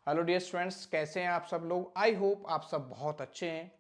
Hello dear students, कैसे हैं आप सब लोग। आई होप आप सब बहुत अच्छे हैं।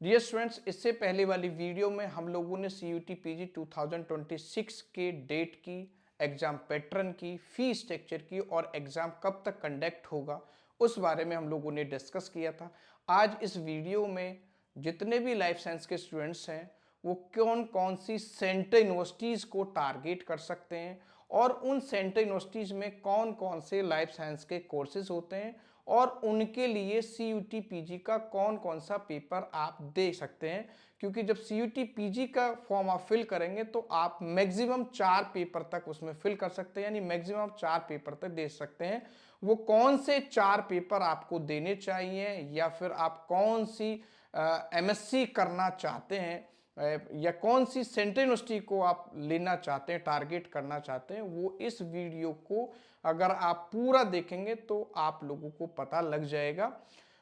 डियर स्टूडेंट्स, इससे पहले वाली वीडियो में हम लोगों ने CUT PG 2026 के डेट की, एग्जाम पैटर्न की, फी स्ट्रक्चर की और एग्जाम कब तक कंडक्ट होगा उस बारे में हम लोगों ने डिस्कस किया था। आज इस वीडियो में जितने भी लाइफ साइंस के स्टूडेंट्स हैं वो कौन कौन सी सेंटर यूनिवर्सिटीज़ को टारगेट कर सकते हैं और उन सेंटर यूनिवर्सिटीज़ में कौन कौन से लाइफ साइंस के कोर्सेज होते हैं और उनके लिए CUT PG का कौन कौन सा पेपर आप दे सकते हैं। क्योंकि जब CUT PG का फॉर्म आप फिल करेंगे तो आप मैक्सिमम 4 पेपर तक उसमें फिल कर सकते हैं, यानी मैक्सिमम 4 पेपर तक दे सकते हैं। वो कौन से 4 पेपर आपको देने चाहिए या फिर आप कौन सी MSc करना चाहते हैं या कौन सी सेंट्रल यूनिवर्सिटी को आप लेना चाहते हैं, टारगेट करना चाहते हैं, वो इस वीडियो को अगर आप पूरा देखेंगे तो आप लोगों को पता लग जाएगा।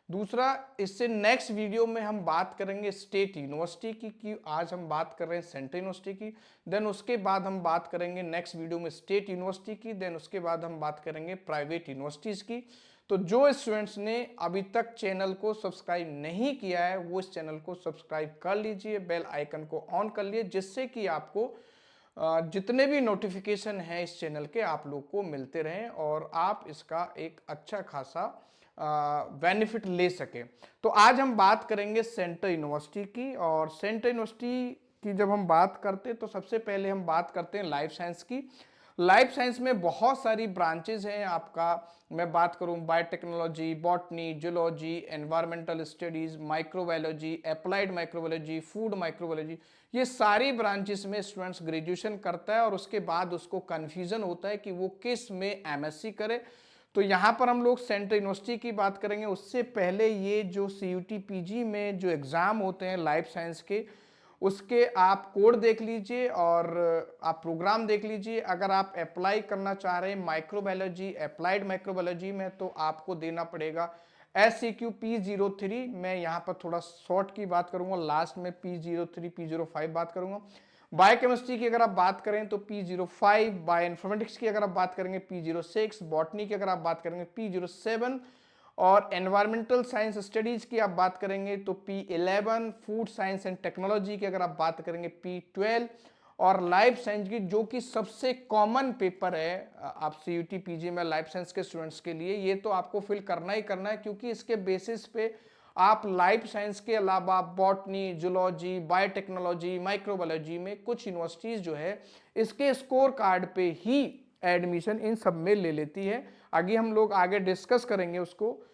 दूसरा, इससे नेक्स्ट वीडियो में हम बात करेंगे स्टेट यूनिवर्सिटी की, कि आज हम बात कर रहे हैं सेंट्रल यूनिवर्सिटी की। देन उसके बाद हम बात करेंगे नेक्स्ट वीडियो में स्टेट यूनिवर्सिटी की। देन उसके बाद हम बात करेंगे प्राइवेट यूनिवर्सिटीज़ की। तो जो स्टूडेंट्स ने अभी तक चैनल को सब्सक्राइब नहीं किया है वो इस चैनल को सब्सक्राइब कर लीजिए, बेल आइकन को ऑन कर लिए, जिससे कि आपको जितने भी नोटिफिकेशन हैं इस चैनल के आप लोग को मिलते रहें और आप इसका एक अच्छा खासा बेनिफिट ले सके। तो आज हम बात करेंगे सेंट्रल यूनिवर्सिटी की। और सेंट्रल यूनिवर्सिटी की जब हम बात करते हैं तो सबसे पहले हम बात करते हैं लाइफ साइंस की। लाइफ साइंस में बहुत सारी ब्रांचेज हैं आपका। मैं बात करूं biotechnology, botany, zoology, environmental studies, microbiology, applied microbiology, food microbiology, ये सारी ब्रांचेस में स्टूडेंट्स ग्रेजुएशन करता है और उसके बाद उसको कन्फ्यूजन होता है कि वो किस में MSc करे। तो यहाँ पर हम लोग सेंट्रल यूनिवर्सिटी की बात करेंगे। उससे पहले ये जो CUT PG में जो एग्ज़ाम होते हैं लाइफ साइंस के, उसके आप कोड देख लीजिए और आप प्रोग्राम देख लीजिए। अगर आप अप्लाई करना चाह रहे हैं माइक्रोबायोलॉजी, अप्लाइड माइक्रोबायोलॉजी में, तो आपको देना पड़ेगा SCQ P03। मैं यहाँ पर थोड़ा शॉर्ट की बात करूंगा, लास्ट में P03 P05 बात करूंगा। बायोकेमिस्ट्री की अगर आप बात करें तो P05, बायो इन्फॉर्मेटिक्स की अगर आप बात करेंगे P06, बॉटनी की अगर आप बात करेंगे P07 और एनवायरमेंटल साइंस स्टडीज की आप बात करेंगे तो P11, food science and technology की अगर आप बात करेंगे P12 और लाइफ साइंस की, जो कि सबसे कॉमन पेपर है आप CUT PG में लाइफ साइंस के स्टूडेंट्स के लिए, ये तो आपको फिल करना ही करना है। क्योंकि इसके बेसिस पे आप लाइफ साइंस के अलावा बॉटनी, जूलॉजी, बायोटेक्नोलॉजी, माइक्रोबायोलॉजी में कुछ यूनिवर्सिटीज जो है इसके स्कोर कार्ड पे ही एडमिशन इन सब में ले लेती है। आगे हम लोग आगे डिस्कस करेंगे उसको।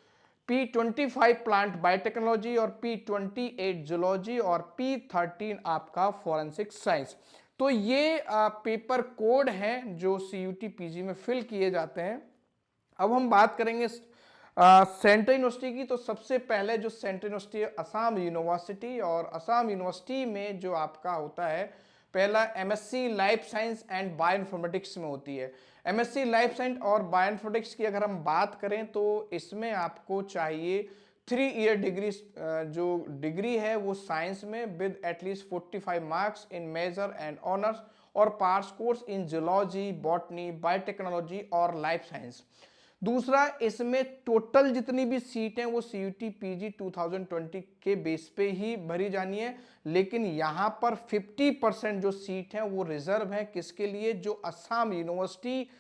P25 प्लांट बायोटेक्नोलॉजी और P28 जूलॉजी और P13 आपका फॉरेंसिक साइंस। तो ये पेपर कोड हैं जो CUT PG में फिल किए जाते हैं। अब हम बात करेंगे सेंट्रल यूनिवर्सिटी की। तो सबसे पहले जो सेंट्रल यूनिवर्सिटी है असम यूनिवर्सिटी, और असम यूनिवर्सिटी में जो आपका होता है पहला MSc life science and bio informatics में होती है। MSc लाइफ साइंस और बायो इन्फॉर्मेटिक्स की अगर हम बात करें तो इसमें आपको चाहिए 3 ईयर डिग्री। जो डिग्री है वो साइंस में with at least 45 marks in major and honours और pass course in zoology, botany, biotechnology और लाइफ साइंस। दूसरा, इसमें टोटल जितनी भी सीट हैं वो CUT PG 2020 के बेस पे ही भरी जानी है। लेकिन यहां पर 50% जो सीट हैं वो रिजर्व है किसके लिए, जो असम यूनिवर्सिटी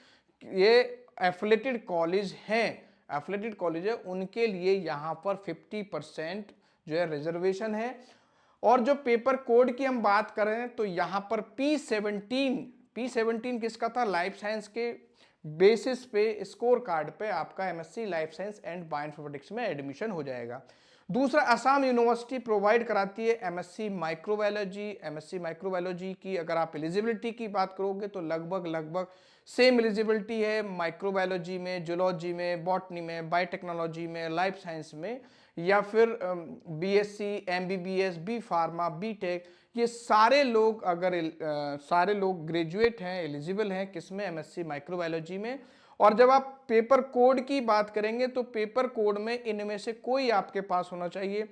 ये एफिलेटेड कॉलेज हैं, एफिलेटेड कॉलेज है उनके लिए यहां पर 50% जो है रिजर्वेशन है। और जो पेपर कोड की हम बात करें तो यहां पर P17 किसका था, लाइफ साइंस के बेसिस पे स्कोर कार्ड पे आपका MSc life science and bioinformatics में एडमिशन हो जाएगा। दूसरा, असम यूनिवर्सिटी प्रोवाइड कराती है MSc माइक्रोबायोलॉजी। MSc माइक्रोबायोलॉजी की अगर आप एलिजिबिलिटी की बात करोगे तो लगभग सेम एलिजिबिलिटी है माइक्रोबायोलॉजी में, जूलॉजी में, बॉटनी में, बायोटेक्नोलॉजी में, लाइफ साइंस में, या फिर BSc, MBBS, B pharma, B.Tech, ये सारे लोग अगर सारे लोग ग्रेजुएट हैं, एलिजिबल हैं किसमें, MSc माइक्रोबायोलॉजी में। और जब आप पेपर कोड की बात करेंगे तो पेपर कोड में इनमें से कोई आपके पास होना चाहिए।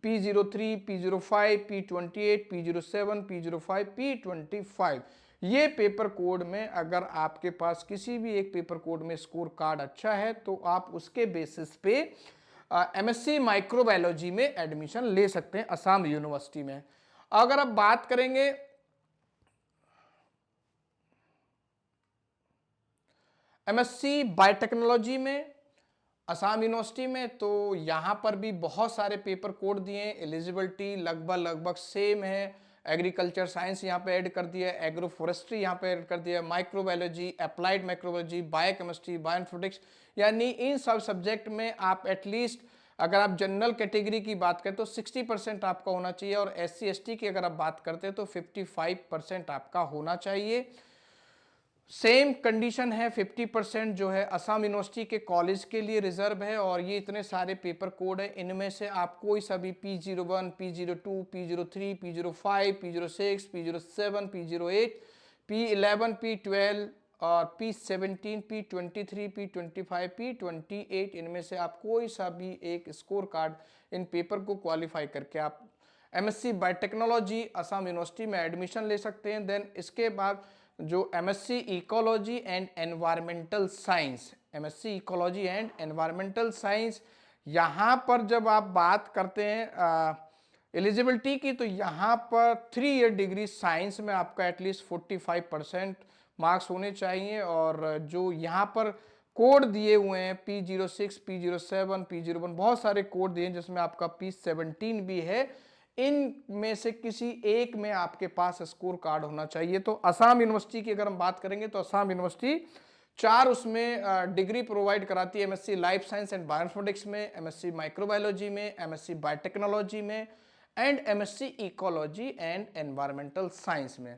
P03, P05, P28, P07, P05, P25, ये पेपर कोड में अगर आपके पास किसी भी एक पेपर कोड में स्कोर कार्ड अच्छा है तो आप उसके बेसिस पे एमएससी माइक्रोबायोलॉजी में एडमिशन ले सकते हैं असम यूनिवर्सिटी में। अगर आप बात करेंगे एमएससी बायोटेक्नोलॉजी में असम यूनिवर्सिटी में, तो यहाँ पर भी बहुत सारे पेपर कोड दिए हैं। एलिजिबिलिटी लगभग सेम है। एग्रीकल्चर साइंस यहाँ पे ऐड कर दिया है, एग्रो फॉरेस्ट्री यहाँ पे ऐड कर दिया है, microbiology, applied microbiology, biochemistry, bioinformatics, यानी इन सब सब्जेक्ट में आप एटलीस्ट अगर आप जनरल कैटेगरी की बात करें तो 60% आपका होना चाहिए, और SC ST की अगर आप बात करते हैं तो 55% आपका होना चाहिए। सेम कंडीशन है, 50% जो है असम यूनिवर्सिटी के कॉलेज के लिए रिजर्व है। और ये इतने सारे पेपर कोड है, इनमें से आप कोई सा भी P01, P02, P03, P05, P06, P07, P08, P11, P12 और P17, P23, P25, P28, इनमें से आप कोई सा भी एक स्कोर कार्ड इन पेपर को क्वालिफाई करके आप MSc बायोटेक्नोलॉजी असम यूनिवर्सिटी में एडमिशन ले सकते हैं। देन इसके बाद जो MSc ecology and environmental science, MSc ecology and environmental science, यहाँ पर जब आप बात करते हैं एलिजिबिलिटी की, तो यहाँ पर 3 ईयर डिग्री साइंस में आपका एटलीस्ट 45% मार्क्स होने चाहिए। और जो यहाँ पर कोड दिए हुए हैं P06, P07, P01, बहुत सारे कोड दिए हैं जिसमें आपका P17 भी है, इन में से किसी एक में आपके पास स्कोर कार्ड होना चाहिए। तो असम यूनिवर्सिटी की अगर हम बात करेंगे तो असम यूनिवर्सिटी 4 उसमें डिग्री प्रोवाइड कराती है, MSc life science and bioinformatics में, MSc माइक्रोबायोलॉजी में, MSc बायोटेक्नोलॉजी में and MSc ecology and environmental science में।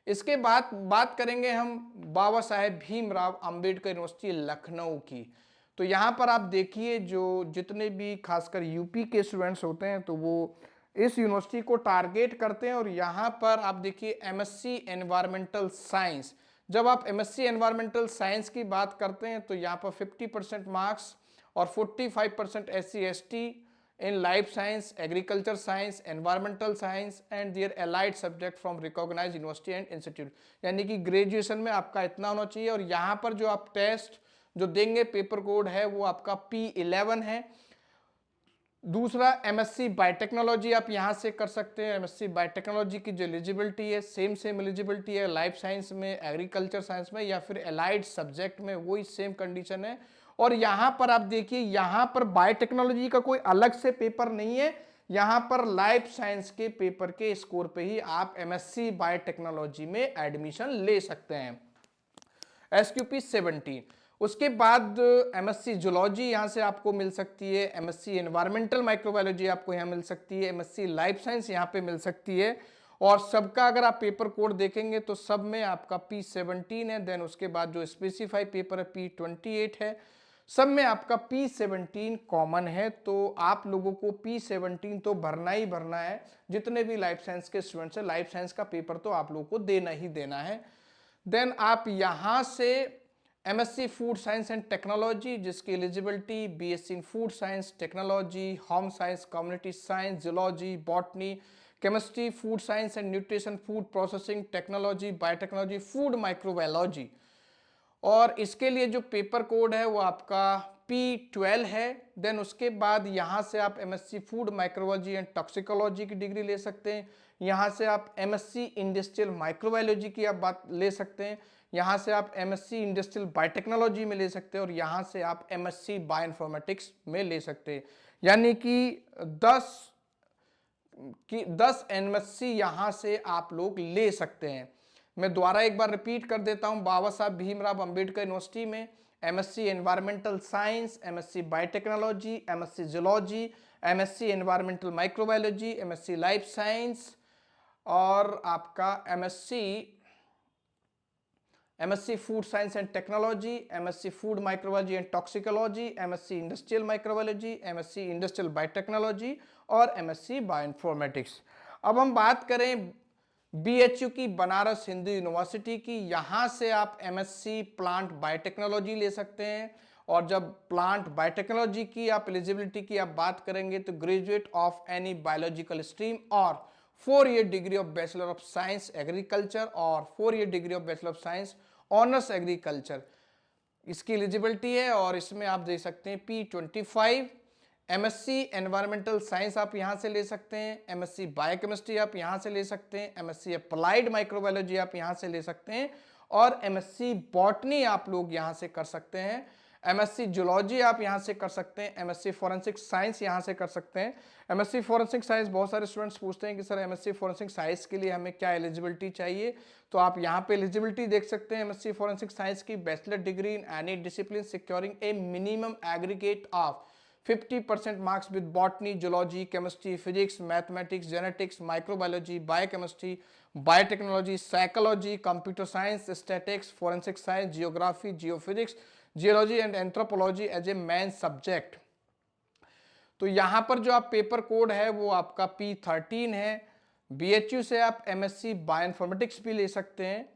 इसके बाद बात करेंगे हम बाबा साहेब भीमराव अंबेडकर यूनिवर्सिटी लखनऊ की। तो यहाँ पर आप देखिए जो जितने भी खासकर यूपी के स्टूडेंट्स होते हैं तो वो इस यूनिवर्सिटी को टारगेट करते हैं। और यहाँ पर आप देखिए MSc एनवायरमेंटल साइंस, जब आप MSc एनवायरमेंटल साइंस की बात करते हैं तो यहाँ पर 50% मार्क्स और 45% SC ST in life science, agriculture science, environmental science and their allied subject from recognized university and institute, यानी कि ग्रेजुएशन में आपका इतना होना चाहिए। और यहाँ पर जो आप टेस्ट जो देंगे पेपर कोड है वो आपका P11 है। दूसरा MSc बायोटेक्नोलॉजी आप यहाँ से कर सकते हैं। MSc बायोटेक्नोलॉजी की जो एलिजिबिलिटी है सेम एलिजिबिलिटी है लाइफ साइंस में, एग्रीकल्चर साइंस में या फिर एलाइड सब्जेक्ट में, वही सेम कंडीशन है। और यहाँ पर आप देखिए यहाँ पर बायोटेक्नोलॉजी का कोई अलग से पेपर नहीं है, यहाँ पर लाइफ साइंस के पेपर के स्कोर पे ही आप MSc बायोटेक्नोलॉजी में एडमिशन ले सकते हैं, SQP 17। उसके बाद MSc जूलॉजी यहाँ से आपको मिल सकती है, MSc एनवायरमेंटल माइक्रोबायोलॉजी आपको यहाँ मिल सकती है, MSc लाइफ साइंस यहाँ पे मिल सकती है। और सबका अगर आप पेपर कोड देखेंगे तो सब में आपका P17 है। देन उसके बाद जो स्पेसिफाई पेपर है P28 है, सब में आपका P17 कॉमन है। तो आप लोगों को P17 तो भरना ही भरना है, जितने भी लाइफ साइंस के स्टूडेंट्स हैं लाइफ साइंस का पेपर तो आप लोगों को देना ही देना है। देन आप यहाँ से MSc food science and technology, जिसकी eligibility BSc in food science, technology, home science, community science, zoology, botany, chemistry, food science and nutrition, food processing technology, biotechnology, food microbiology. और इसके लिए जो पेपर कोड है वो आपका P12 है। Then उसके बाद यहाँ से आप MSc food microbiology and toxicology की डिग्री ले सकते हैं। यहाँ से आप MSc इंडस्ट्रियल माइक्रोबायोलॉजी की आप बात ले सकते हैं। यहाँ से आप MSc इंडस्ट्रियल बायोटेक्नोलॉजी में ले सकते हैं। और यहाँ से आप MSc बायोइन्फॉर्मेटिक्स में ले सकते हैं। यानी कि 10 MSc यहाँ से आप लोग ले सकते हैं। मैं दोबारा एक बार रिपीट कर देता हूं, बाबा साहब भीमराव अंबेडकर यूनिवर्सिटी में MSc environmental science, MSc biotechnology, MSc zoology, MSc environmental microbiology, MSc life science और आपका MSc food science and technology, MSc food microbiology and toxicology, MSc industrial microbiology, MSc industrial biotechnology और MSc bioinformatics. अब हम बात करें BHU की, Banaras Hindu university की, यहाँ से आप MSc प्लांट बायोटेक्नोलॉजी ले सकते हैं। और जब प्लांट बायोटेक्नोलॉजी की आप एलिजिबिलिटी की आप बात करेंगे तो graduate of any biological stream और 4 year degree of bachelor of science agriculture और 4 year degree of bachelor of science honours agriculture, इसकी एलिजिबिलिटी है। और इसमें आप दे सकते हैं P25। एमएससी एनवायरमेंटल साइंस आप यहां से ले सकते हैं, एमएससी बायोकेमिस्ट्री आप यहां से ले सकते हैं, एमएससी अप्लाइड माइक्रोबायोलॉजी आप यहां से ले सकते हैं और एमएससी बॉटनी आप लोग यहां से कर सकते हैं, एमएससी जूलॉजी आप यहां से कर सकते हैं, एमएससी फॉरेंसिक साइंस यहां से कर सकते हैं। एमएससी फॉरेंसिक साइंस बहुत सारे स्टूडेंट्स पूछते हैं कि सर एमएससी फॉरेंसिक साइंस के लिए हमें क्या एलिजिबिलिटी चाहिए, तो आप यहां पे एलिजिबिलिटी देख सकते हैं एमएससी फॉरेंसिक साइंस की, bachelor degree in any discipline securing a minimum aggregate of 50% marks with botany, zoology, chemistry, physics, mathematics, genetics, microbiology, biochemistry, biotechnology, psychology, computer science, statics, forensic science, geography, geophysics, geology and anthropology as a main subject. तो यहां पर जो आप paper code है वो आपका P13 है। BHU से आप एमएससी बायोइन्फॉर्मेटिक्स भी ले सकते हैं।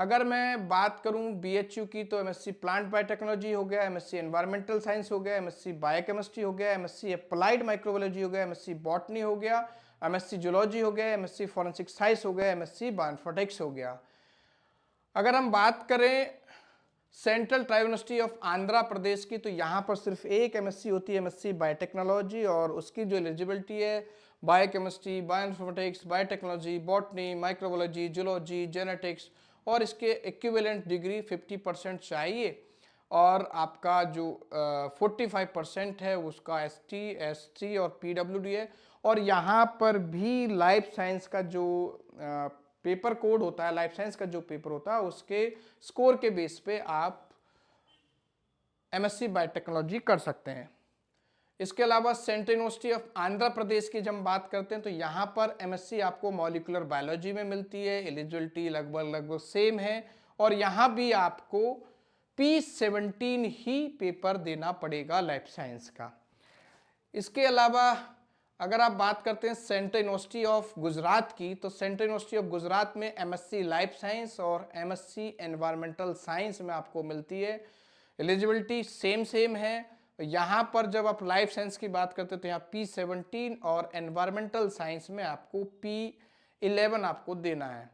अगर मैं बात करूं बीएचयू की तो एमएससी प्लांट बायोटेक्नोलॉजी हो गया, एमएससी एनवायरमेंटल साइंस हो गया, एमएससी बायोकेमिस्ट्री हो गया, एमएससी अप्लाइड माइक्रोबायोलॉजी हो गया, एमएससी बॉटनी हो गया, एमएससी जूलॉजी हो गया, एमएससी फॉरेंसिक साइंस हो गया, एमएससी बायोइन्फॉर्मेटिक्स हो गया। अगर हम बात करें central tribal university of Andhra Pradesh की तो यहाँ पर सिर्फ एक एमएससी होती है, एमएससी बायोटेक्नोलॉजी, और उसकी जो एलिजिबिलिटी है biochemistry, bioinformatics, biotechnology, botany, microbiology, zoology, genetics, और इसके इक्विवेलेंट डिग्री 50% चाहिए। और आपका जो 45% है उसका एसटी, एससी और पीडब्ल्यूडी है। और यहाँ पर भी लाइफ साइंस का जो पेपर कोड होता है, लाइफ साइंस का जो पेपर होता है उसके स्कोर के बेस पे आप एमएससी बायोटेक्नोलॉजी कर सकते हैं। इसके अलावा central university of Andhra Pradesh की जब हम बात करते हैं तो यहाँ पर एमएससी आपको मॉलिक्यूलर बायोलॉजी में मिलती है, एलिजिबिलिटी लगभग सेम है, और यहाँ भी आपको P17 ही पेपर देना पड़ेगा लाइफ साइंस का। इसके अलावा अगर आप बात करते हैं सेंट्रल यूनिवर्सिटी ऑफ गुजरात की तो सेंट्रल यूनिवर्सिटी ऑफ गुजरात में एमएससी लाइफ साइंस और एमएससी एनवायरमेंटल साइंस में आपको मिलती है। एलिजिबिलिटी सेम है। यहाँ पर जब आप लाइफ साइंस की बात करते हैं तो यहाँ P17 और एनवायरमेंटल साइंस में आपको P11 आपको देना है।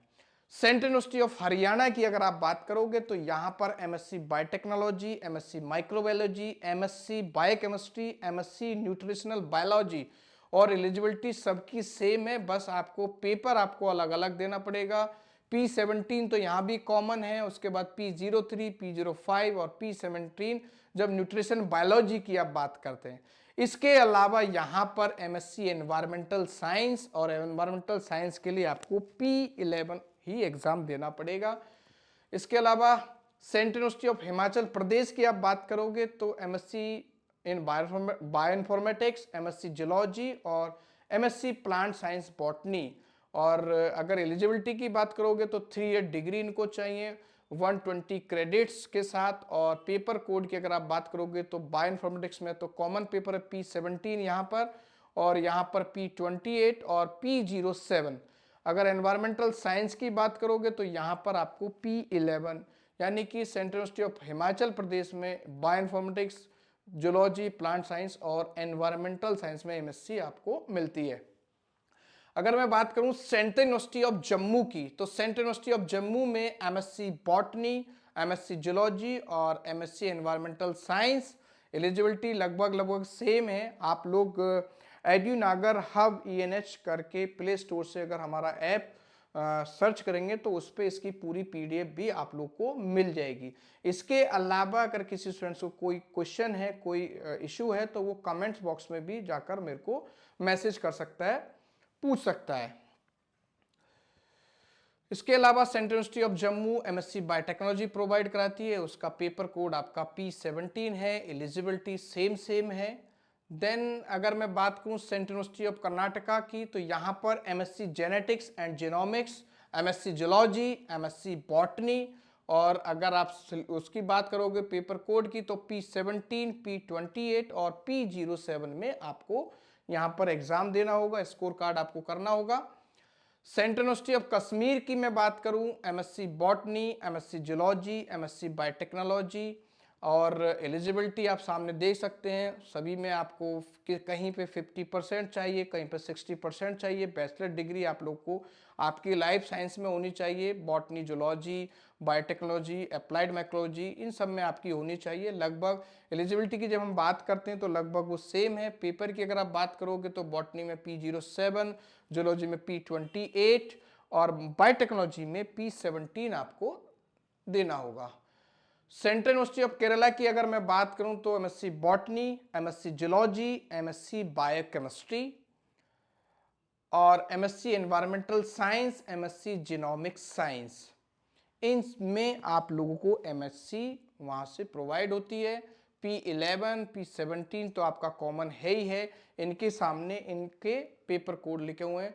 सेंट्रल यूनिवर्सिटी ऑफ हरियाणा की अगर आप बात करोगे तो यहाँ पर MSc biotechnology, MSc microbiology, MSc biochemistry, MSc nutritional biology और एलिजिबिलिटी सबकी सेम है, बस आपको पेपर आपको अलग अलग देना पड़ेगा। P17 तो यहाँ भी कॉमन है, उसके बाद P03, P05 और P17 जब न्यूट्रिशन बायोलॉजी की आप बात करते हैं। इसके अलावा यहाँ पर एमएससी एनवायरमेंटल साइंस और एनवायरमेंटल साइंस के लिए आपको P11 ही एग्जाम देना पड़ेगा। इसके अलावा central university of Himachal Pradesh की आप बात करोगे तो MSc in bioinformatics, MSc geology और एमएससी प्लांट साइंस बॉटनी। और अगर एलिजिबिलिटी की बात करोगे तो 3 ईयर डिग्री इनको चाहिए 120 क्रेडिट्स के साथ। और पेपर कोड की अगर आप बात करोगे तो बायोइन्फॉर्मेटिक्स में तो कॉमन पेपर है P17 यहाँ पर, और यहाँ पर P28 और P07। अगर एनवायरमेंटल साइंस की बात करोगे तो यहाँ पर आपको P11, यानी कि central university of Himachal Pradesh में बायोइन्फॉर्मेटिक्स, जूलॉजी, प्लांट साइंस और एनवायरमेंटल साइंस में एमएससी आपको मिलती है। अगर मैं बात करूं सेंट्रल यूनिवर्सिटी ऑफ जम्मू की तो सेंट्रल यूनिवर्सिटी ऑफ जम्मू में एमएससी बॉटनी, एमएससी जूलॉजी और एमएससी एनवायरमेंटल साइंस, एलिजिबिलिटी लगभग सेम है। आप लोग एड्यूनागर हब ENH करके प्ले स्टोर से अगर हमारा ऐप सर्च करेंगे तो उस पर इसकी पूरी PDF भी आप लोग को मिल जाएगी। इसके अलावा अगर किसी स्टूडेंट्स को कोई क्वेश्चन है, कोई इशू है तो वो कमेंट्स बॉक्स में भी जाकर मेरे को मैसेज कर सकता है, पूछ सकता है। इसके अलावा central university of Jammu MSc biotechnology provide कराती है, उसका पेपर कोड आपका P17 है, एलिजिबिलिटी सेम है। देन अगर मैं बात करूं सेंट्रल यूनिवर्सिटी ऑफ कर्नाटका की तो यहाँ पर MSc genetics and genomics, MSc zoology, MSc botany, और अगर आप उसकी बात करोगे पेपर कोड की तो P17, P28 और P07 में आपको यहाँ पर एग्जाम देना होगा, स्कोर कार्ड आपको करना होगा। सेंट्रल यूनिवर्सिटी ऑफ कश्मीर की मैं बात करूं MSc botany, MSc zoology, MSc biotechnology, और एलिजिबिलिटी आप सामने देख सकते हैं, सभी में आपको कहीं पे 50% चाहिए, कहीं पे 60% चाहिए। बैचलर डिग्री आप लोग को आपकी लाइफ साइंस में होनी चाहिए, botany, zoology, biotechnology, applied micrology, इन सब में आपकी होनी चाहिए। लगभग एलिजिबिलिटी की जब हम बात करते हैं तो लगभग वो सेम है। पेपर की अगर आप बात करोगे तो बॉटनी में P07, जूलॉजी में P28 और बायोटेक्नोलॉजी में P17 आपको देना होगा। सेंट्रल यूनिवर्सिटी ऑफ केरला की अगर मैं बात करूं तो MSc botany, MSc zoology, MSc biochemistry और MSc environmental science, MSc genomics science, इनमें आप लोगों को एमएससी वहां से प्रोवाइड होती है। P11, P17 तो आपका कॉमन है ही है, इनके सामने इनके पेपर कोड लिखे हुए हैं।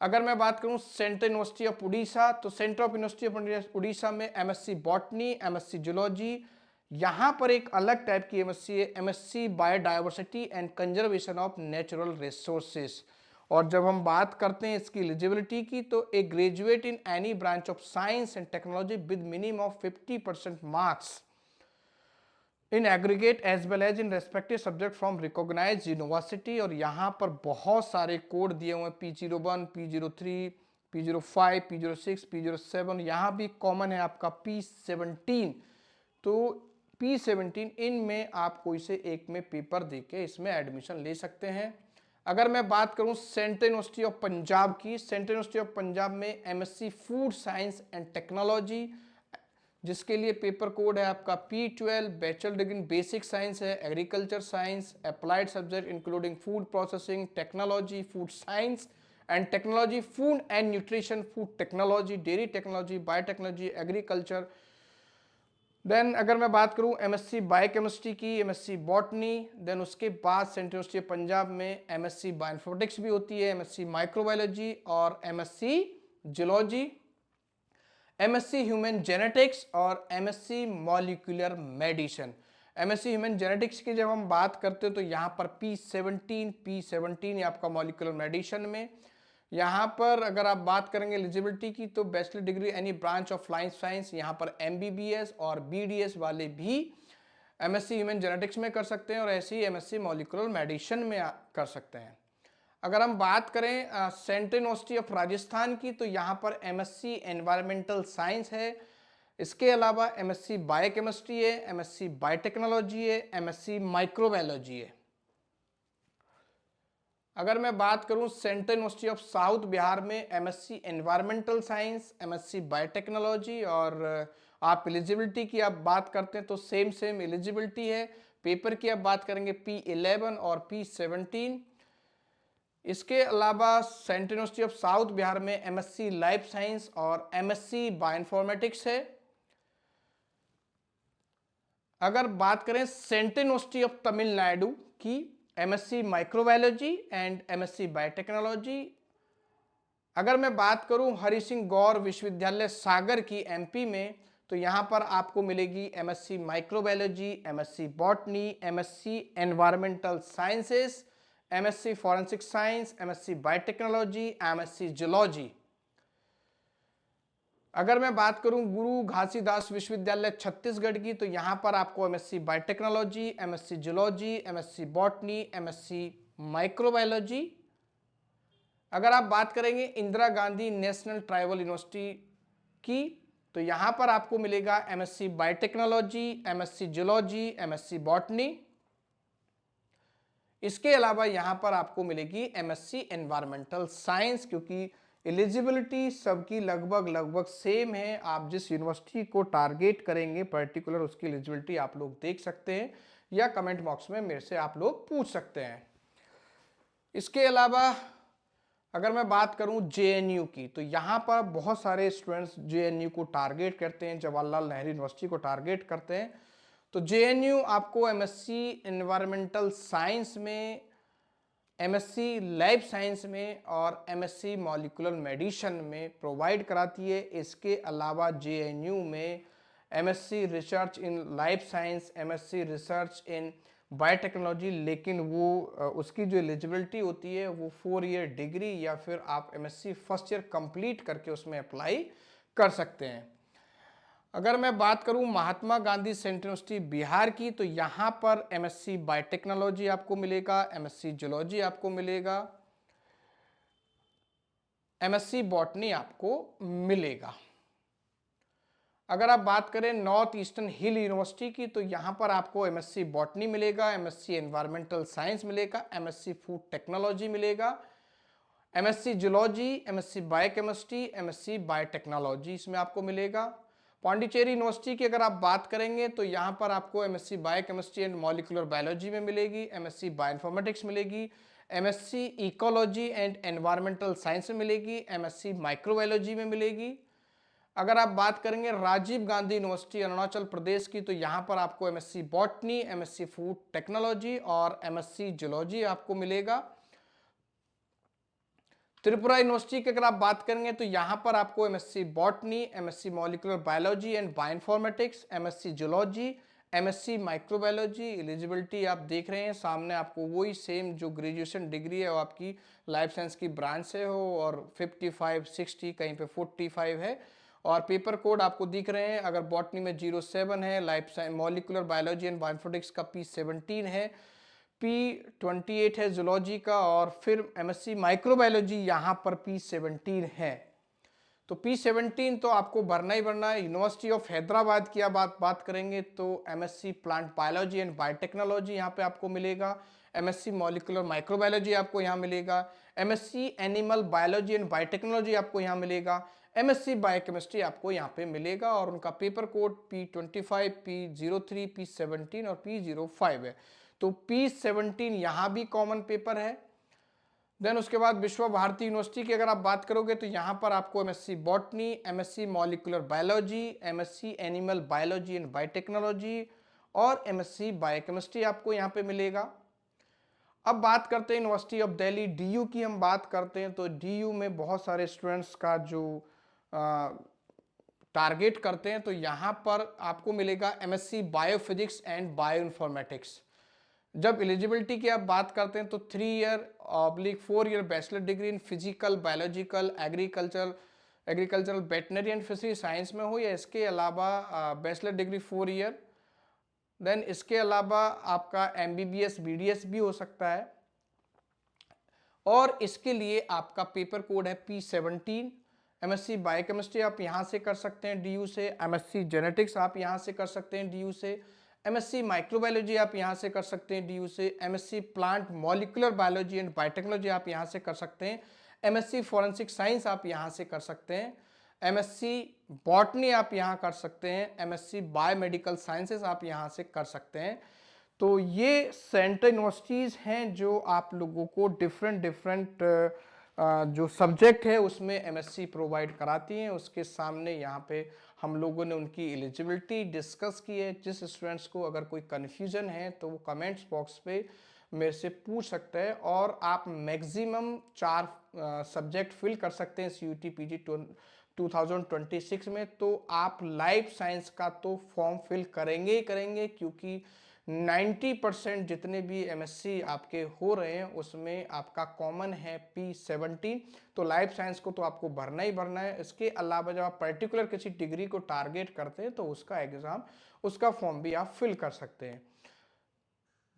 अगर मैं बात करूं सेंट्रल यूनिवर्सिटी ऑफ उड़ीसा, तो centre of university of Orissa में एमएससी बॉटनी, एमएससी जूलॉजी, यहां पर एक अलग टाइप की एमएससी है, MSc biodiversity and conservation of natural resources. और जब हम बात करते हैं इसकी एलिजिबिलिटी की, तो a graduate in any branch of science and technology with minimum of 50% marks in aggregate as well as in respective subject from recognised university. और यहाँ पर बहुत सारे कोड दिए हुए हैं, P01, P03, P05, P06, P07, यहाँ भी कॉमन है आपका P17। तो P17 इनमें आप कोई से एक में पेपर देके इसमें एडमिशन ले सकते हैं। अगर मैं बात करूं सेंट्रल यूनिवर्सिटी ऑफ पंजाब की, सेंट्रल यूनिवर्सिटी ऑफ पंजाब में MSc food science and technology, जिसके लिए पेपर कोड है आपका P12, bachelor degree in basic science है, agriculture science, applied subject including food processing technology, food science and technology, food and nutrition, food technology, dairy technology, biotechnology, agriculture. Then अगर मैं बात करूं MSc biochemistry की, MSc botany, then उसके बाद central university of Punjab में MSc bioinformatics भी होती है, एमएससी माइक्रोबायोलॉजी और MSc zoology, MSc human genetics और MSc molecular medicine. MSc human genetics की जब हम बात करते हैं तो यहाँ पर P17 आपका मॉलिक्यूलर मेडिसिन में। यहाँ पर अगर आप बात करेंगे एलिजिबिलिटी की, तो bachelor degree any branch of life science, यहाँ पर एमबीबीएस और बीडीएस वाले भी एमएससी ह्यूमन जेनेटिक्स में कर सकते हैं और ऐसे ही एमएससी मॉलिक्यूलर मेडिसिन में कर सकते हैं। अगर हम बात करें सेंट्रल यूनिवर्सिटी ऑफ राजस्थान की, तो यहाँ पर एमएससी एनवायरमेंटल साइंस है, इसके अलावा एमएससी बायोकेमिस्ट्री है, एमएससी बायोटेक्नोलॉजी है, एमएससी माइक्रोबायोलॉजी है। अगर मैं बात करूं central university of south Bihar में MSc environmental science, MSc biotechnology और आप एलिजिबिलिटी की आप बात करते हैं तो सेम एलिजिबिलिटी है। पेपर की आप बात करेंगे P11 और P17। इसके अलावा central university of south Bihar में एमएससी लाइफ साइंस और एमएससी बायोइन्फॉर्मेटिक्स है। अगर बात करें सेंट्रल यूनिवर्सिटी ऑफ तमिलनाडु की, MSc microbiology and MSc biotechnology. अगर मैं बात करूं हरि सिंह गौर विश्वविद्यालय सागर की एमपी में, तो यहां पर आपको मिलेगी MSc microbiology, MSc botany, MSc environmental sciences, MSc forensic science, MSc biotechnology, MSc zoology. अगर मैं बात करूं गुरु घासीदास विश्वविद्यालय छत्तीसगढ़ की, तो यहां पर आपको MSc biotechnology, MSc zoology, MSc botany, MSc microbiology. अगर आप बात करेंगे Indira Gandhi national tribal university की, तो यहां पर आपको मिलेगा MSc biotechnology, MSc zoology, MSc botany. इसके अलावा यहां पर आपको मिलेगी एमएससी एनवायरमेंटल साइंस, क्योंकि एलिजिबिलिटी सबकी लगभग सेम है। आप जिस यूनिवर्सिटी को टारगेट करेंगे पर्टिकुलर, उसकी एलिजिबिलिटी आप लोग देख सकते हैं या कमेंट बॉक्स में मेरे से आप लोग पूछ सकते हैं। इसके अलावा अगर मैं बात करूं जेएनयू की, तो यहां पर बहुत सारे स्टूडेंट्स जेएनयू को टारगेट करते हैं, जवाहरलाल नेहरू यूनिवर्सिटी को टारगेट करते हैं। तो जेएनयू आपको एमएससी एनवायरमेंटल साइंस में, एमएससी लाइफ साइंस में और एमएससी मॉलिक्यूलर मेडिसिन में प्रोवाइड कराती है। इसके अलावा जेएनयू में MSc research in life science, MSc research in biotechnology, लेकिन वो उसकी जो एलिजिबिलिटी होती है वो 4 ईयर डिग्री या फिर आप एमएससी फर्स्ट ईयर कंप्लीट करके उसमें अप्लाई कर सकते हैं। अगर मैं बात करूं महात्मा गांधी सेंट्रल यूनिवर्सिटी बिहार की, तो यहाँ पर एमएससी बायोटेक्नोलॉजी आपको मिलेगा, एमएससी जूलॉजी आपको मिलेगा, एमएससी बॉटनी आपको मिलेगा। अगर आप बात करें नॉर्थ ईस्टर्न हिल यूनिवर्सिटी की, तो यहाँ पर आपको एमएससी बॉटनी मिलेगा, एमएससी एनवायरमेंटल साइंस मिलेगा, एमएससी फूड टेक्नोलॉजी मिलेगा, MSc zoology, MSc biochemistry, MSc biotechnology इसमें आपको मिलेगा। पांडिचेरी यूनिवर्सिटी की अगर आप बात करेंगे तो यहाँ पर आपको MSc biochemistry and molecular biology में मिलेगी, एमएससी बायोइन्फॉर्मेटिक्स मिलेगी, MSc ecology and environmental science में मिलेगी, एमएससी माइक्रोबायोलॉजी में मिलेगी। अगर आप बात करेंगे राजीव गांधी यूनिवर्सिटी अरुणाचल प्रदेश की, तो यहाँ पर आपको MSc botany, MSc food technology और एमएससी जूलॉजी आपको मिलेगा। त्रिपुरा यूनिवर्सिटी की अगर आप बात करेंगे तो यहाँ पर आपको MSc botany, MSc molecular biology and bioinformatics, MSc zoology, MSc microbiology. Eligibility आप देख रहे हैं सामने, आपको वही सेम जो ग्रेजुएशन डिग्री है वो आपकी लाइफ साइंस की ब्रांच से हो, और 55, 60, कहीं पे 45 है। और पेपर कोड आपको दिख रहे हैं, अगर बॉटनी में 07 है, life science molecular biology and bioinformatics का P17 है, P28 है जूलॉजी का, और फिर एमएससी माइक्रोबायोलॉजी यहाँ पर P17 है। तो P17 तो आपको भरना ही भरना है। यूनिवर्सिटी ऑफ हैदराबाद की आप बात करेंगे तो MSc plant biology and biotechnology यहाँ पे आपको मिलेगा, एमएससी मॉलिक्यूलर माइक्रोबायोलॉजी आपको यहाँ मिलेगा, MSc animal biology and biotechnology आपको यहाँ मिलेगा, एमएससी बायोकेमिस्ट्री आपको यहाँ पे मिलेगा, और उनका paper code P25, P03, P17 और P05 है। तो P17 यहाँ भी कॉमन पेपर है। देन उसके बाद विश्व भारती यूनिवर्सिटी की अगर आप बात करोगे तो यहाँ पर आपको MSc botany, MSc molecular biology, MSc animal biology and biotechnology और एमएससी बायोकेमिस्ट्री आपको यहाँ पे मिलेगा। अब बात करते हैं यूनिवर्सिटी ऑफ दिल्ली डीयू की, हम बात करते हैं तो डीयू में बहुत सारे स्टूडेंट्स का जो टारगेट करते हैं, तो यहाँ पर आपको मिलेगा एमएससी बायोफिजिक्स एंड बायोइन्फॉर्मेटिक्स। जब एलिजिबिलिटी की आप बात करते हैं तो 3 year oblique 4 year bachelor degree in physical, biological, agricultural, veterinary and fishery science में हो, या इसके अलावा बैचलर डिग्री 4 ईयर। देन इसके अलावा आपका एमबीबीएस, बीडीएस भी हो सकता है, और इसके लिए आपका पेपर कोड है P17। एमएससी बायोकेमिस्ट्री आप यहाँ से कर सकते हैं डीयू से, एमएससी जेनेटिक्स आप यहाँ से कर सकते हैं डीयू से, एमएससी माइक्रोबायोलॉजी आप यहाँ से कर सकते हैं डीयू से, MSc plant molecular biology and biotechnology आप यहाँ से कर सकते हैं, एमएससी फॉरेंसिक साइंस आप यहाँ से कर सकते हैं, एमएससी बॉटनी आप यहाँ कर सकते हैं, एमएससी बायोमेडिकल साइंसेस आप यहाँ से कर सकते हैं। तो ये सेंट्रल यूनिवर्सिटीज़ हैं जो आप लोगों को डिफरेंट जो सब्जेक्ट है उसमें एमएससी प्रोवाइड कराती हैं। उसके सामने यहाँ पे हम लोगों ने उनकी एलिजिबिलिटी डिस्कस की है। जिस स्टूडेंट्स को अगर कोई कन्फ्यूजन है तो वो कमेंट्स बॉक्स पे मेरे से पूछ सकते हैं, और आप मैक्सिमम 4 सब्जेक्ट फिल कर सकते हैं CUT PG 2026 में। तो आप लाइफ साइंस का तो फॉर्म फिल करेंगे ही करेंगे, क्योंकि 90% जितने भी एमएससी आपके हो रहे हैं उसमें आपका कॉमन है P17। तो लाइफ साइंस को तो आपको भरना ही भरना है। इसके अलावा जब आप पर्टिकुलर किसी डिग्री को टारगेट करते हैं तो उसका एग्जाम, उसका फॉर्म भी आप फिल कर सकते हैं।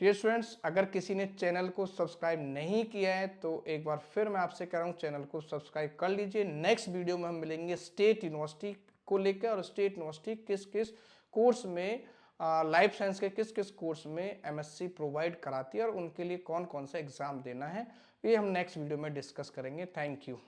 डियर स्टूडेंट्स, अगर किसी ने चैनल को सब्सक्राइब नहीं किया है तो एक बार फिर मैं आपसे कह रहा हूँ चैनल को सब्सक्राइब कर लीजिए। नेक्स्ट वीडियो में हम मिलेंगे स्टेट यूनिवर्सिटी को लेकर, और स्टेट यूनिवर्सिटी किस किस कोर्स में, लाइफ साइंस के किस किस कोर्स में एमएससी प्रोवाइड कराती है और उनके लिए कौन कौन सा एग्जाम देना है, ये हम नेक्स्ट वीडियो में डिस्कस करेंगे। Thank you.